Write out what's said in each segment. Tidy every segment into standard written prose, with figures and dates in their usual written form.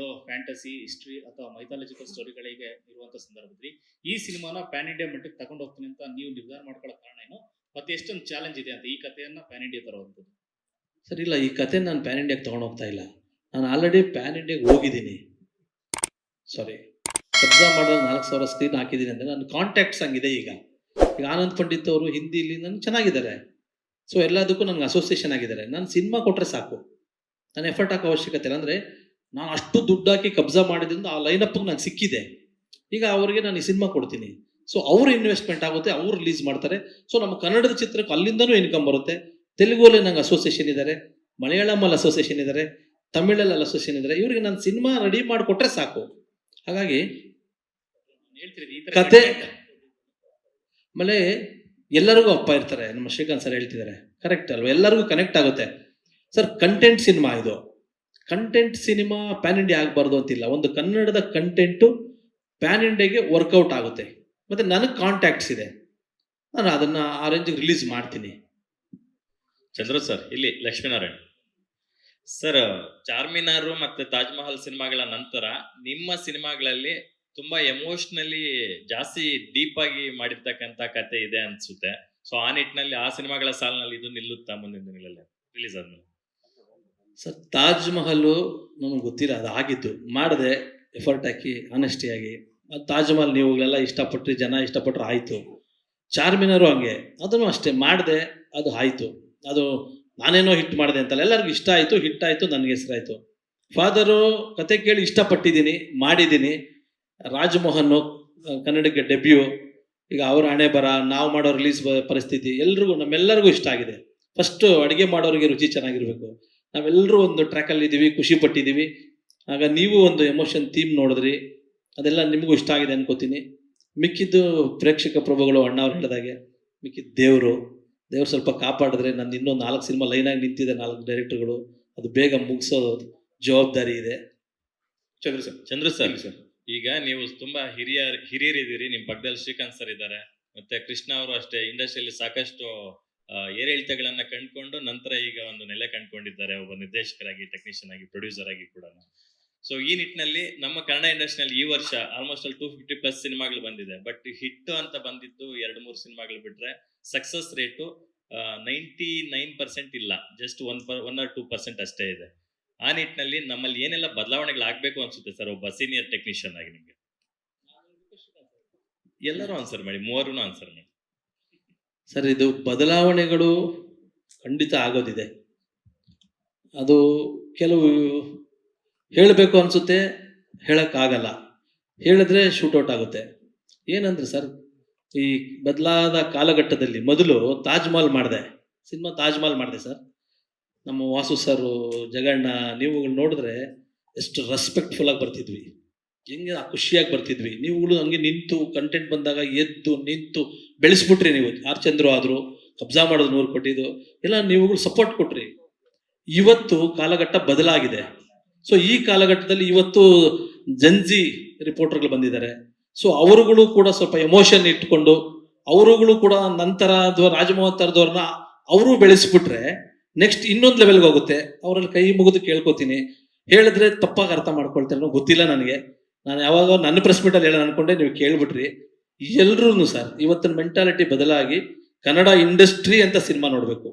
ಸಿನಿಮಾಗಳು fantasy, history ಅಥವಾ mythological ಸ್ಟೋರಿಗಳಿಗೆ ಇರುವಂತ ಸಂದರ್ಭದಲ್ಲಿ ಈ ಸಿನಿಮಾನ ಪ್ಯಾನ್ ಇಂಡಿಯಾ ಮಟ್ಟಕ್ಕೆ ತಗೊಂಡು ಹೋಗ್ತೀನಿ ಅಂತ ನೀವು ನಿರ್ಧಾರ ಮಾಡ್ಕೊಳ್ಳೋ ಕಾರಣ ಏನು? ಮತ್ತೆ ಎಷ್ಟೊಂದು ಚಾಲೆಂಜ್ ಇದೆ ಅಂತ ಈ ಕಥೆಯನ್ನ ಪ್ಯಾನ್ ಇಂಡಿಯಾ ತರುವಂಥದ್ದು? ಸರ್ ಇಲ್ಲ, ಈ ಕತೆ ನಾನು ಪ್ಯಾನ್ ಇಂಡಿಯಾಗೆ ತೊಗೊಂಡು ಹೋಗ್ತಾ ಇಲ್ಲ. ನಾನು ಆಲ್ರೆಡಿ ಪ್ಯಾನ್ ಇಂಡಿಯಾಗೆ ಹೋಗಿದ್ದೀನಿ. ಸಾರಿ, ಕಬ್ಜಾ ಮಾಡಿದಾಗ 4,000 ಸ್ಕ್ರೀನ್ ಹಾಕಿದ್ದೀನಿ ಅಂದರೆ ನನ್ನ ಕಾಂಟ್ಯಾಕ್ಟ್ಸ್ ಹಂಗಿದೆ. ಈಗ ಆನಂದ್ ಪಂಡಿತ್ ಅವರು ಹಿಂದಿಲಿ ನನಗೆ ಚೆನ್ನಾಗಿದ್ದಾರೆ. ಸೊ ಎಲ್ಲದಕ್ಕೂ ನನಗೆ ಅಸೋಸಿಯೇಷನ್ ಆಗಿದ್ದಾರೆ. ನಾನು ಸಿನಿಮಾ ಕೊಟ್ಟರೆ ಸಾಕು, ನಾನು ಎಫರ್ಟ್ ಹಾಕೋ ಅವಶ್ಯಕತೆ ಇಲ್ಲ. ಅಂದರೆ ನಾನು ಅಷ್ಟು ದುಡ್ಡು ಹಾಕಿ ಕಬ್ಜಾ ಮಾಡಿದ್ರಿಂದ ಆ ಲೈನಪ್ಗೆ ನಾನು ಸಿಕ್ಕಿದೆ. ಈಗ ಅವರಿಗೆ ನಾನು ಈ ಸಿನಿಮಾ ಕೊಡ್ತೀನಿ. ಸೊ ಅವ್ರ ಇನ್ವೆಸ್ಟ್ಮೆಂಟ್ ಆಗುತ್ತೆ, ಅವ್ರು ರಿಲೀಸ್ ಮಾಡ್ತಾರೆ. ಸೊ ನಮ್ಮ ಕನ್ನಡದ ಚಿತ್ರಕ್ಕೆ ಅಲ್ಲಿಂದನೂ ಇನ್ಕಮ್ ಬರುತ್ತೆ. ತೆಲುಗುಲ್ಲಿ ನಂಗೆ ಅಸೋಸಿಯೇಷನ್ ಇದ್ದಾರೆ, ಮಲಯಾಳಮಲ್ಲಿ ಅಸೋಸಿಯೇಷನ್ ಇದ್ದಾರೆ, ತಮಿಳಲ್ಲಿ ಅಸೋಸಿಯೇಷನ್ ಇದ್ದಾರೆ. ಇವರಿಗೆ ನಾನು ಸಿನಿಮಾ ರೆಡಿ ಮಾಡಿಕೊಟ್ರೆ ಸಾಕು. ಹಾಗಾಗಿ ಕತೆ ಆಮೇಲೆ ಎಲ್ಲರಿಗೂ ಅಪ್ಪ ಇರ್ತಾರೆ. ನಮ್ಮ ಶ್ರೀಕಾಂತ್ ಸರ್ ಹೇಳ್ತಿದ್ದಾರೆ, ಕರೆಕ್ಟ್ ಅಲ್ವಾ? ಎಲ್ಲರಿಗೂ ಕನೆಕ್ಟ್ ಆಗುತ್ತೆ ಸರ್. ಕಂಟೆಂಟ್ ಸಿನಿಮಾ ಇದು. ಕಂಟೆಂಟ್ ಸಿನಿಮಾ ಪ್ಯಾನ್ ಇಂಡಿಯಾ ಆಗಬಾರ್ದು ಅಂತಿಲ್ಲ. ಒಂದು ಕನ್ನಡದ ಕಂಟೆಂಟು ಪ್ಯಾನ್ ಇಂಡಿಯಾಗೆ ವರ್ಕೌಟ್ ಆಗುತ್ತೆ. ಮತ್ತೆ ನನಗೆ ಕಾಂಟ್ಯಾಕ್ಟ್ಸ್ ಇದೆ, ನಾನು ಅದನ್ನ ಆ ರೇಂಜಿಗೆ ರಿಲೀಸ್ ಮಾಡ್ತೀನಿ. ಚಂದ್ರು ಸರ್, ಇಲ್ಲಿ ಲಕ್ಷ್ಮೀನಾರಾಯಣ್ ಸರ್, ಚಾರ್ಮಿನಾರು ಮತ್ತೆ ತಾಜ್ ಮಹಲ್ ಸಿನಿಮಾಗಳ ನಂತರ ನಿಮ್ಮ ಸಿನಿಮಾಗಳಲ್ಲಿ ತುಂಬಾ ಎಮೋಷನಲಿ ಜಾಸ್ತಿ ಡೀಪ್ ಆಗಿ ಮಾಡಿರ್ತಕ್ಕಂತ ಕತೆ ಇದೆ ಅನ್ಸುತ್ತೆ. ಸೊ ಆ ನಿಟ್ಟಿನಲ್ಲಿ ಆ ಸಿನಿಮಾಗಳ ಸಾಲಿನಲ್ಲಿ ಇದು ನಿಲ್ಲುತ್ತಾ ಮುಂದಿನ ದಿನಗಳಲ್ಲಿ ರಿಲೀಸ್ ಆದ್ಮೇಲೆ? ಸರ್, ತಾಜ್ ಮಹಲ್ ನಮಗೆ ಗೊತ್ತಿಲ್ಲ, ಅದು ಆಗಿದ್ದು ಮಾಡಿದೆ ಎಫರ್ಟ್ ಹಾಕಿ ಆನೆಸ್ಟಿಯಾಗಿ. ಅದು ತಾಜ್ ಮಹಲ್ ನೀವುಗಳೆಲ್ಲ ಇಷ್ಟಪಟ್ಟರೆ, ಜನ ಇಷ್ಟಪಟ್ಟರು ಆಯಿತು. ಚಾರ್ಮಿನಾರು ಹಂಗೆ, ಅದನ್ನು ಅಷ್ಟೇ ಮಾಡಿದೆ, ಅದು ಆಯಿತು. ಅದು ನಾನೇನೋ ಹಿಟ್ ಮಾಡಿದೆ ಅಂತಲ್ಲ, ಎಲ್ಲರಿಗೂ ಇಷ್ಟ ಆಯಿತು, ಹಿಟ್ ಆಯಿತು, ನನಗೆ ಹೆಸರಾಯಿತು. ಫಾದರು ಕತೆ ಕೇಳಿ ಇಷ್ಟಪಟ್ಟಿದ್ದೀನಿ, ಮಾಡಿದ್ದೀನಿ. ರಾಜಮೋಹನ್ ಕನ್ನಡಕ್ಕೆ ಡೆಬ್ಯೂ, ಈಗ ಅವರ ಹಣೆ ಬರ, ನಾವು ಮಾಡೋ ರಿಲೀಸ್ ಪರಿಸ್ಥಿತಿ ಎಲ್ರಿಗೂ ನಮ್ಮೆಲ್ಲರಿಗೂ ಇಷ್ಟ ಆಗಿದೆ. ಫಸ್ಟು ಅಡುಗೆ ಮಾಡೋರಿಗೆ ರುಚಿ ಚೆನ್ನಾಗಿರಬೇಕು. ನಾವೆಲ್ಲರೂ ಒಂದು ಟ್ರ್ಯಾಕಲ್ಲಿ ಇದ್ದೀವಿ, ಖುಷಿ ಪಟ್ಟಿದ್ದೀವಿ. ಆಗ ನೀವು ಒಂದು ಎಮೋಷನ್ ಥೀಮ್ ನೋಡಿದ್ರಿ, ಅದೆಲ್ಲ ನಿಮಗೂ ಇಷ್ಟ ಆಗಿದೆ ಅನ್ಕೋತೀನಿ. ಮಿಕ್ಕಿದ್ದು ಪ್ರೇಕ್ಷಕ ಪ್ರಭುಗಳು, ಅಣ್ಣವ್ರು ಹೇಳಿದಾಗೆ ಮಿಕ್ಕಿದ್ದು ದೇವರು ಸ್ವಲ್ಪ ಕಾಪಾಡಿದ್ರೆ ನಂದು ಇನ್ನೂ 4 ಸಿನಿಮಾ ಲೈನಾಗಿ ನಿಂತಿದೆ, 4 ಡೈರೆಕ್ಟರ್ಗಳು. ಅದು ಬೇಗ ಮುಗಿಸೋ ಜವಾಬ್ದಾರಿ ಇದೆ. ಚಂದ್ರು ಸರ್, ಈಗ ನೀವು ತುಂಬಾ ಹಿರಿಯರಿದ್ದೀರಿ. ನಿಮ್ ಪಕ್ಕದಲ್ಲಿ ಶ್ರೀಕಾಂತ್ ಸರ್ ಇದ್ದಾರೆ, ಮತ್ತೆ ಕೃಷ್ಣ ಅವರು ಅಷ್ಟೇ. ಇಂಡಸ್ಟ್ರಿಯಲ್ಲಿ ಸಾಕಷ್ಟು ಏರಿಳಿತಗಳನ್ನ ಕಂಡುಕೊಂಡು ನಂತರ ಈಗ ಒಂದು ನೆಲೆ ಕಂಡುಕೊಂಡಿದ್ದಾರೆ, ಒಬ್ಬ ನಿರ್ದೇಶಕರಾಗಿ, ಟೆಕ್ನಿಷಿಯನ್ ಆಗಿ, ಪ್ರೊಡ್ಯೂಸರ್ ಆಗಿ ಕೂಡ. ಸೊ ಈ ನಿಟ್ಟಿನಲ್ಲಿ ನಮ್ಮ ಕನ್ನಡ ಇಂಡಸ್ಟ್ರಿಯಲ್ಲಿ ಈ ವರ್ಷ ಆಲ್ಮೋಸ್ಟ್ 250+ ಸಿನಿಮಾಗಳು ಬಂದಿದೆ. ಬಟ್ ಹಿಟ್ ಅಂತ ಬಂದಿದ್ದು 2-3 ಸಿನಿಮಾಗಳು ಬಿಟ್ರೆ ಸಕ್ಸಸ್ ರೇಟು 99% ಇಲ್ಲ, ಜಸ್ಟ್ 1 or 2% ಅಷ್ಟೇ ಇದೆ. ಆ ನಿಟ್ಟಿನಲ್ಲಿ ನಮ್ಮಲ್ಲಿ ಏನೆಲ್ಲ ಬದಲಾವಣೆಗಳು ಆಗ್ಬೇಕು ಅನ್ಸುತ್ತೆ ಸರ್, ಒಬ್ಬ ಸೀನಿಯರ್ ಟೆಕ್ನಿಷಿಯನ್ ಆಗಿ ನಿಮ್ಗೆ? ಎಲ್ಲರೂ ಆನ್ಸರ್ ಮಾಡಿ, ಮೂವರೂ ಆನ್ಸರ್ ಮಾಡಿ ಸರ್. ಇದು ಬದಲಾವಣೆಗಳು ಖಂಡಿತ ಆಗೋದಿದೆ. ಅದು ಕೆಲವು ಹೇಳಬೇಕು ಅನಿಸುತ್ತೆ, ಹೇಳೋಕ್ಕಾಗಲ್ಲ. ಹೇಳಿದ್ರೆ ಶೂಟೌಟ್ ಆಗುತ್ತೆ. ಏನಂದ್ರೆ ಸರ್, ಈ ಬದಲಾದ ಕಾಲಘಟ್ಟದಲ್ಲಿ ಮೊದಲು ತಾಜ್ ಮಹಲ್ ಮಾಡಿದೆ, ಸಿನಿಮಾ ತಾಜ್ ಮಹಲ್ ಮಾಡಿದೆ ಸರ್. ನಮ್ಮ ವಾಸು ಸರ್, ಜಗಣ್ಣ, ನೀವುಗಳು ನೋಡಿದ್ರೆ ಎಷ್ಟು ರೆಸ್ಪೆಕ್ಟ್ಫುಲ್ಲಾಗಿ ಬರ್ತಿದ್ವಿ, ಹೆಂಗೆ ಖುಷಿಯಾಗಿ ಬರ್ತಿದ್ವಿ. ನೀವುಗಳು ಹಂಗೆ ನಿಂತು ಕಂಟೆಂಟ್ ಬಂದಾಗ ಎದ್ದು ನಿಂತು ಬೆಳೆಸ್ಬಿಟ್ರಿ. ನೀವು ಆರ್ ಚಂದ್ರು ಆದರು, ಕಬ್ಜಾ ಮಾಡೋದು 100 ಕೊಟ್ಟಿದ್ದು ಎಲ್ಲ ನೀವುಗಳು ಸಪೋರ್ಟ್ ಕೊಟ್ರಿ. ಇವತ್ತು ಕಾಲಘಟ್ಟ ಬದಲಾಗಿದೆ. ಸೊ ಈ ಕಾಲಘಟ್ಟದಲ್ಲಿ ಇವತ್ತು ಜನ್ಜಿ ರಿಪೋರ್ಟರ್ಗಳು ಬಂದಿದ್ದಾರೆ. ಸೊ ಅವರುಗಳು ಕೂಡ ಸ್ವಲ್ಪ ಎಮೋಷನ್ ಇಟ್ಕೊಂಡು ಅವರುಗಳು ಕೂಡ ನಂತರ ಅಥವಾ ರಾಜಮೋಹನ್ ಥರದವ್ರನ್ನ ಅವರು ಬೆಳೆಸ್ಬಿಟ್ರೆ ನೆಕ್ಸ್ಟ್ ಇನ್ನೊಂದು ಲೆವೆಲ್ಗೆ ಹೋಗುತ್ತೆ. ಅವರಲ್ಲಿ ಕೈ ಮುಗಿದು ಕೇಳ್ಕೊತೀನಿ, ಹೇಳಿದ್ರೆ ತಪ್ಪಾಗಿ ಅರ್ಥ ಮಾಡ್ಕೊಳ್ತಾರೆ ಗೊತ್ತಿಲ್ಲ ನನಗೆ. ನಾನು ಯಾವಾಗ ನನ್ನ ಪ್ರೆಸ್ ಮೀಟಲ್ಲಿ ಹೇಳೋಣ ಅನ್ಕೊಂಡೆ, ನೀವು ಕೇಳ್ಬಿಟ್ರಿ. ಎಲ್ರೂ ಸರ್ ಇವತ್ತಿನ ಮೆಂಟಾಲಿಟಿ ಬದಲಾಗಿ ಕನ್ನಡ ಇಂಡಸ್ಟ್ರಿ ಅಂತ ಸಿನಿಮಾ ನೋಡಬೇಕು.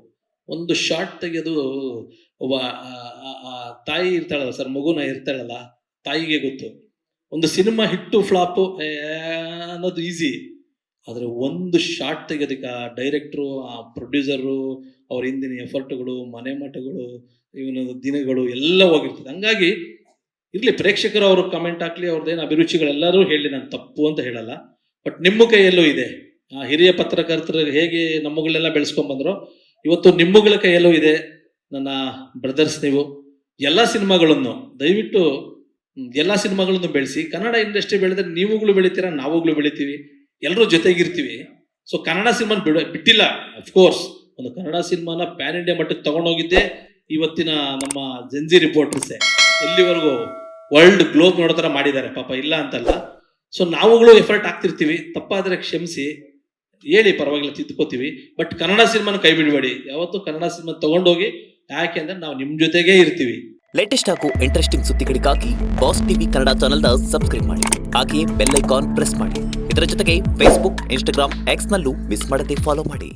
ಒಂದು ಶಾರ್ಟ್ ತೆಗೆದು ಒಬ್ಬ ತಾಯಿ ಇರ್ತಾಳಲ್ಲ ಸರ್, ಮಗುನ ಇರ್ತಾಳಲ್ಲ, ತಾಯಿಗೆ ಗೊತ್ತು ಒಂದು ಸಿನಿಮಾ ಹಿಟ್ಟು ಫ್ಲಾಪು ಅನ್ನೋದು ಈಸಿ. ಆದರೆ ಒಂದು ಶಾರ್ಟ್ ತೆಗೆಯೋದಕ್ಕೆ ಆ ಡೈರೆಕ್ಟ್ರು, ಆ ಪ್ರೊಡ್ಯೂಸರು, ಅವ್ರ ಹಿಂದಿನ ಎಫರ್ಟ್ಗಳು, ಮನೆ ಮಠಗಳು, ಇವನ ದಿನಗಳು ಎಲ್ಲ ಹೋಗಿರ್ತದೆ. ಹಂಗಾಗಿ ಇರಲಿ, ಪ್ರೇಕ್ಷಕರು ಅವರು ಕಮೆಂಟ್ ಹಾಕ್ಲಿ, ಅವ್ರದ್ದೇನು ಅಭಿರುಚಿಗಳೆಲ್ಲರೂ ಹೇಳಿ, ನಾನು ತಪ್ಪು ಅಂತ ಹೇಳಲ್ಲ. ಬಟ್ ನಿಮ್ಮ ಕೈಯಲ್ಲೂ ಇದೆ. ಆ ಹಿರಿಯ ಪತ್ರಕರ್ತರು ಹೇಗೆ ನಮ್ಮಗಳನ್ನೆಲ್ಲ ಬೆಳೆಸ್ಕೊಂಡ್ಬಂದ್ರೋ, ಇವತ್ತು ನಿಮ್ಮಗಳ ಕೈಯಲ್ಲೂ ಇದೆ. ನನ್ನ ಬ್ರದರ್ಸ್, ನೀವು ಎಲ್ಲ ಸಿನಿಮಾಗಳನ್ನು ದಯವಿಟ್ಟು ಎಲ್ಲ ಸಿನಿಮಾಗಳನ್ನು ಬೆಳೆಸಿ. ಕನ್ನಡ ಇಂಡಸ್ಟ್ರಿ ಬೆಳೆದ್ರೆ ನೀವುಗಳು ಬೆಳಿತೀರಾ, ನಾವುಗಳು ಬೆಳಿತೀವಿ, ಎಲ್ಲರೂ ಜೊತೆಗಿರ್ತೀವಿ. ಸೊ ಕನ್ನಡ ಸಿನಿಮಾನ ಬಿಟ್ಟಿಲ್ಲ. ಅಫ್ಕೋರ್ಸ್ ಒಂದು ಕನ್ನಡ ಸಿನಿಮಾನ ಪ್ಯಾನ್ ಇಂಡಿಯಾ ಮಟ್ಟಕ್ಕೆ ತಗೊಂಡೋಗಿದ್ದೆ ಇವತ್ತಿನ ನಮ್ಮ ಜೆನ್ಜಿ ರಿಪೋರ್ಟರ್ಸೇ. ಎಲ್ಲಿವರೆಗೂ ವರ್ಲ್ಡ್ ಗ್ಲೋಬ್ ನೋಡೋ ಥರ ಮಾಡಿದ್ದಾರೆ, ಪಾಪ ಇಲ್ಲ ಅಂತಲ್ಲ. ಸೊ ನಾವುಗಳು ಎಫರ್ಟ್ ಆಗ್ತಿರ್ತೀವಿ, ತಪ್ಪಾದರೆ ಕ್ಷಮಿಸಿ, ಹೇಳಿ, ಪರವಾಗಿಲ್ಲ, ತಿದ್ದುಕೋತೀವಿ. ಬಟ್ ಕನ್ನಡ ಸಿನಿಮಾನ ಕೈ ಬಿಡಬೇಡಿ ಯಾವತ್ತು. ಕನ್ನಡ ಸಿನಿಮಾ ತಗೊಂಡೋಗಿ, ಯಾಕೆ ಅಂದ್ರೆ ನಾವು ನಿಮ್ಮ ಜೊತೆಗೇ ಇರ್ತೀವಿ. ಲೇಟೆಸ್ಟ್ ಹಾಗೂ ಇಂಟ್ರೆಸ್ಟಿಂಗ್ ಸುದ್ದಿಗಳಿಗಾಗಿ ಬಾಸ್ ಟಿವಿ ಕನ್ನಡ ಚಾನೆಲ್ನ ಸಬ್ಸ್ಕ್ರೈಬ್ ಮಾಡಿ. ಹಾಗೆಯೇ ಬೆಲ್ ಐಕಾನ್ ಪ್ರೆಸ್ ಮಾಡಿ. ಇದರ ಜೊತೆಗೆ ಫೇಸ್ಬುಕ್, ಇನ್ಸ್ಟಾಗ್ರಾಮ್, ಎಕ್ಸ್ನಲ್ಲೂ ಮಿಸ್ ಮಾಡದೆ ಫಾಲೋ ಮಾಡಿ.